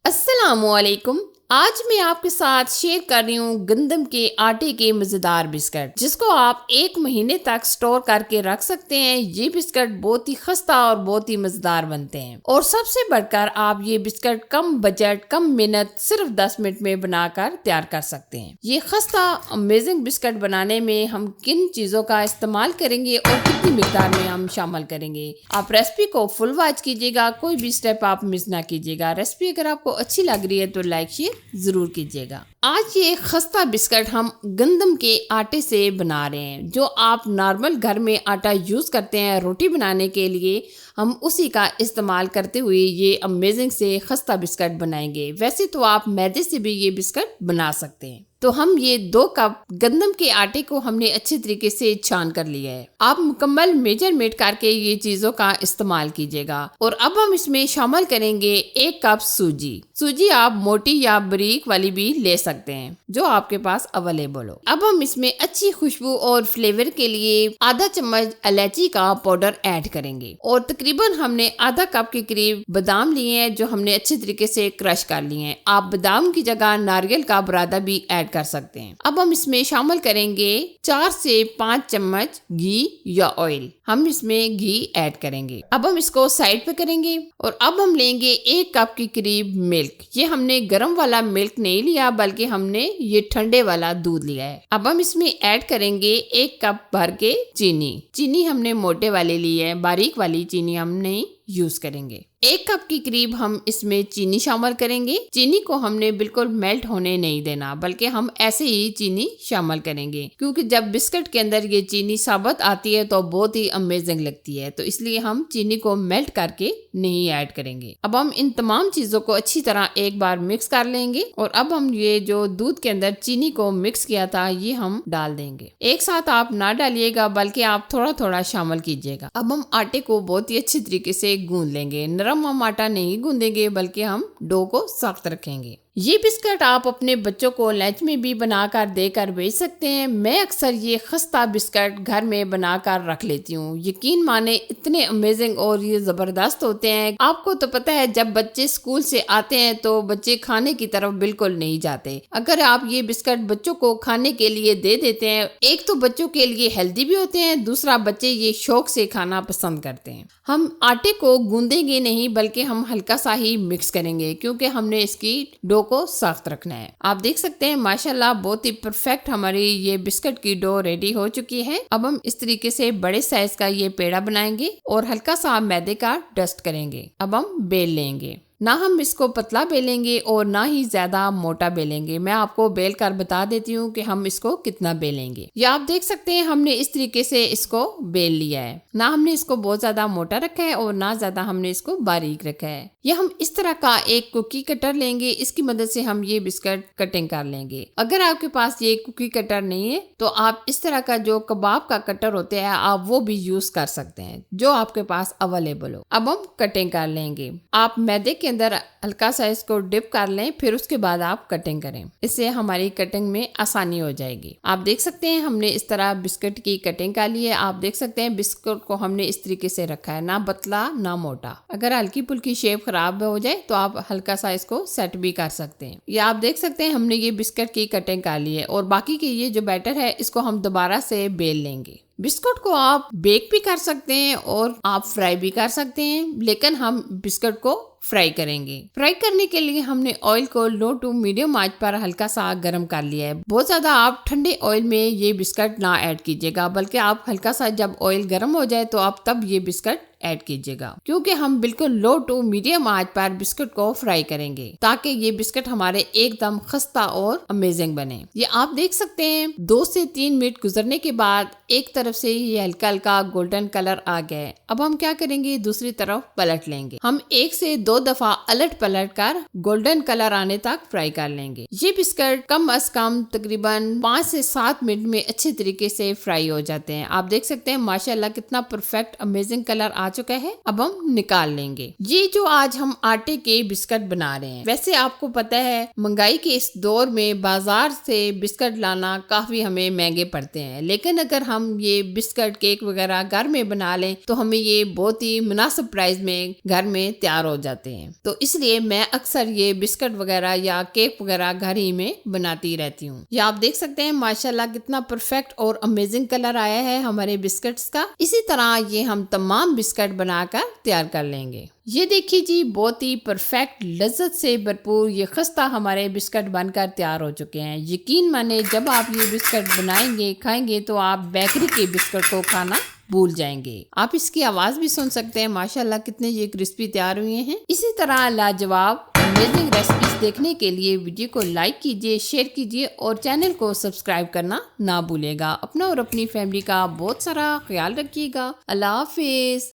अस्सलामुअलैकुम। आज मैं आपके साथ शेयर कर रही हूँ गंदम के आटे के मजेदार बिस्किट, जिसको आप 1 महीने तक स्टोर करके रख सकते हैं। ये बिस्किट बहुत ही खस्ता और बहुत ही मजेदार बनते हैं, और सबसे बढ़कर आप ये बिस्किट कम बजट कम मेहनत सिर्फ 10 मिनट में बनाकर तैयार कर सकते हैं। ये खस्ता अमेजिंग बिस्किट बनाने में हम किन चीजों का इस्तेमाल करेंगे और कितनी मिकदार में हम शामिल करेंगे, आप रेसिपी को फुल वॉच कीजिएगा, कोई भी स्टेप आप मिस ना कीजिएगा। रेसिपी अगर आपको अच्छी लग रही है तो लाइक शेयर जरूर कीजिएगा। आज ये खस्ता बिस्किट हम गंदम के आटे से बना रहे हैं। जो आप नॉर्मल घर में आटा यूज करते हैं रोटी बनाने के लिए, हम उसी का इस्तेमाल करते हुए ये अमेजिंग से खस्ता बिस्किट बनाएंगे। वैसे तो आप मैदे से भी ये बिस्किट बना सकते हैं। तो हम ये 2 कप गंदम के आटे को हमने अच्छे तरीके से छान कर लिया है। आप मुकम्मल मेजरमेंट करके ये चीजों का इस्तेमाल कीजिएगा। और अब हम इसमें शामिल करेंगे 1 कप सूजी। सूजी आप मोटी या बारीक वाली भी ले सकते हैं, जो आपके पास अवेलेबल हो। अब हम इसमें अच्छी खुशबू और फ्लेवर के लिए आधा चम्मच इलायची का पाउडर ऐड करेंगे, और तकरीबन हमने आधा कप के करीब बादाम लिए हैं, जो हमने अच्छे तरीके से क्रश कर लिए हैं। आप बादाम की जगह नारियल का बुरादा भी ऐड कर सकते हैं। अब हम इसमें शामिल करेंगे 4 से 5 चम्मच घी या ऑयल। हम इसमें घी ऐड करेंगे। अब हम इसको साइड पे करेंगे, और अब हम लेंगे 1 कप के करीब मिल्क। ये हमने गर्म वाला मिल्क नहीं लिया, बल्कि हमने ये ठंडे वाला दूध लिया है। अब हम इसमें ऐड करेंगे 1 कप भर के चीनी। चीनी हमने मोटे वाली ली है, बारीक वाली चीनी हम नहीं यूज करेंगे। 1 कप के करीब हम इसमें चीनी शामिल करेंगे। चीनी को हमने बिल्कुल मेल्ट होने नहीं देना, बल्कि हम ऐसे ही चीनी शामिल करेंगे, क्योंकि जब बिस्किट के अंदर ये चीनी साबुत आती है तो बहुत ही अमेजिंग लगती है। तो इसलिए हम चीनी को मेल्ट करके नहीं ऐड करेंगे। अब हम इन तमाम चीजों को अच्छी तरह एक बार मिक्स कर लेंगे, और अब हम ये जो दूध के अंदर चीनी को मिक्स किया था ये हम डाल देंगे। एक साथ आप ना डालिएगा, बल्कि आप थोड़ा थोड़ा शामिल कीजिएगा। अब हम आटे को बहुत ही अच्छी तरीके से गूंद लेंगे। नरम हम आटा नहीं गूंदेंगे, बल्कि हम डो को सख्त रखेंगे। ये बिस्किट आप अपने बच्चों को लंच में भी बनाकर देकर भेज सकते हैं। मैं अक्सर ये खस्ता बिस्किट घर में बनाकर रख लेती हूँ। यकीन माने इतने अमेजिंग और ये जबरदस्त होते हैं। आपको तो पता है, जब बच्चे स्कूल से आते हैं तो बच्चे खाने की तरफ बिल्कुल नहीं जाते। अगर आप ये बिस्किट बच्चों को खाने के लिए दे देते हैं, एक तो बच्चों के लिए हेल्दी भी होते हैं, दूसरा बच्चे ये शौक से खाना पसंद करते हैं। हम आटे को गूंदेंगे नहीं, बल्कि हम हल्का सा ही मिक्स करेंगे, क्योंकि हमने इसकी डो को सख्त रखना है। आप देख सकते हैं माशाल्लाह बहुत ही परफेक्ट हमारी ये बिस्किट की डो रेडी हो चुकी है। अब हम इस तरीके से बड़े साइज का ये पेड़ा बनाएंगे और हल्का सा मैदे का डस्ट करेंगे। अब हम बेल लेंगे। ना हम इसको पतला बेलेंगे और ना ही ज्यादा मोटा बेलेंगे। मैं आपको बेल कर बता देती हूँ कि हम इसको कितना बेलेंगे। ये आप देख सकते हैं हमने इस तरीके से इसको बेल लिया है। ना हमने इसको बहुत ज्यादा मोटा रखा है और ना ज्यादा हमने इसको बारीक रखा है। या हम इस तरह का एक कुकी कटर लेंगे, इसकी मदद से हम ये बिस्किट कटिंग कर लेंगे। अगर आपके पास ये कुकी कटर नहीं है तो आप इस तरह का जो कबाब का कटर होता है आप वो भी यूज कर सकते हैं, जो आपके पास अवेलेबल हो। अब हम कटिंग कर लेंगे। आप मैदे के अंदर हल्का सा इसको डिप कर लें, फिर उसके बाद आप कटिंग करें। इससे हमारी कटिंग में आसानी हो जाएगी। आप देख सकते हैं हमने इस तरह बिस्किट की कटिंग कर ली है। आप देख सकते हैं बिस्किट को हमने इस तरीके से रखा है, ना पतला ना मोटा। अगर हल्की फुल्की शेप खराब हो जाए तो आप हल्का सा इसको सेट भी कर सकते हैं। ये आप देख सकते हैं हमने ये बिस्किट की कटिंग कर ली है, और बाकी के ये जो बैटर है इसको हम दोबारा से बेल लेंगे। बिस्कुट को आप बेक भी कर सकते हैं और आप फ्राई भी कर सकते हैं, लेकिन हम बिस्कुट को फ्राई करेंगे। फ्राई करने के लिए हमने ऑयल को लो टू मीडियम आंच पर हल्का सा गर्म कर लिया है। बहुत ज्यादा आप ठंडे ऑयल में ये बिस्किट ना ऐड कीजिएगा, बल्कि आप हल्का सा जब ऑयल गर्म हो जाए तो आप तब ये बिस्किट ऐड कीजिएगा, क्योंकि हम बिल्कुल लो टू मीडियम आंच पर बिस्किट को फ्राई करेंगे, ताकि ये बिस्किट हमारे एकदम खस्ता और अमेजिंग बने। ये आप देख सकते हैं 2 से 3 मिनट गुजरने के बाद एक तरफ से ये हल्का हल्का गोल्डन कलर आ गया है। अब हम क्या करेंगे, दूसरी तरफ पलट लेंगे। हम 1 से 2 दफा अलट पलट कर गोल्डन कलर आने तक फ्राई कर लेंगे। ये बिस्किट कम अज कम तकरीबन 5 से 7 मिनट में अच्छे तरीके से फ्राई हो जाते हैं। आप देख सकते हैं माशाल्लाह कितना परफेक्ट अमेजिंग कलर आ चुका है। अब हम निकाल लेंगे। ये जो आज हम आटे के बिस्किट बना रहे हैं, वैसे आपको पता है महंगाई के इस दौर में बाजार से बिस्किट लाना काफी हमें महंगे पड़ते हैं, लेकिन अगर हम ये बिस्किट केक वगैरह घर में बना लें तो हमें ये बहुत ही मुनासिब प्राइस में घर में तैयार हो जाते हैं। तो इसलिए मैं अक्सर ये बिस्किट वगैरह या केक वगैरह घर ही में बनाती रहती हूँ। ये आप देख सकते हैं माशाल्लाह कितना परफेक्ट और अमेजिंग कलर आया है हमारे बिस्किट्स का। इसी तरह ये हम तमाम बिस्किट बनाकर तैयार कर लेंगे। ये देखिए जी, बहुत ही परफेक्ट लज्जत से भरपूर ये खस्ता हमारे बिस्किट बनकर तैयार हो चुके हैं। यकीन माने जब आप ये बिस्किट बनाएंगे खाएंगे तो आप बेकरी के बिस्किट को खाना भूल जाएंगे। आप इसकी आवाज भी सुन सकते हैं, माशाल्लाह कितने ये क्रिस्पी तैयार हुए हैं। इसी तरह लाजवाब अमेजिंग रेसिपीज देखने के लिए वीडियो को लाइक कीजिए, शेयर कीजिए और चैनल को सब्सक्राइब करना ना भूलेगा। अपना और अपनी फैमिली का बहुत सारा ख्याल रखिएगा। अल्लाह हाफिज।